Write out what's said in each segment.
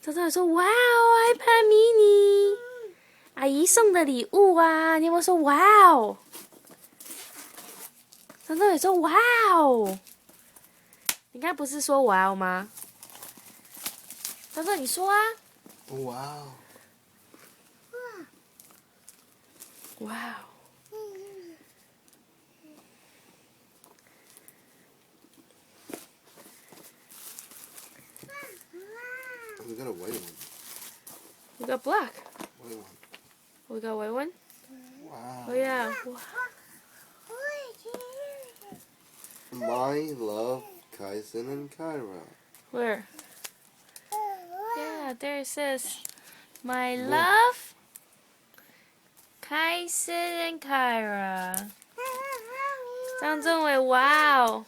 张张伟说：“哇哦，iPad mini，阿姨送的礼物啊！”你有没有说“哇哦”？张张伟说：“哇哦！”你刚才不是说“哇哦”吗？张张，你说啊！哇哦！哇哦！We got a white one. We got black. White one. We got white one. Wow. Oh yeah. My love, Kaisen and Kyra. Where? Yeah, there it says, "My love, Kaisen and Kyra." 张正伟，哇哦！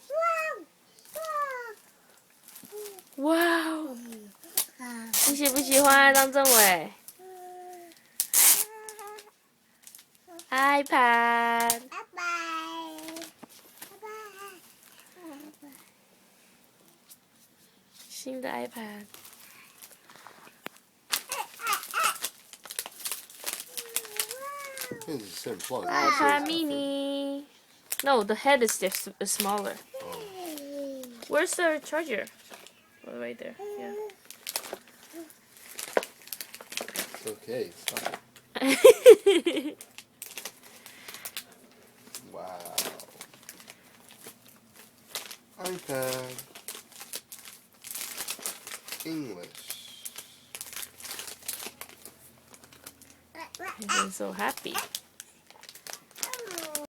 哇哦！你喜不喜欢张正伟 ？iPad， 新的 iPad。This is the same plug. iPad mini. No, the head is just smaller. Where's the charger? Oh, right there. Yeah. It's okay. Stop. Wow. iPad. English. He's so happy.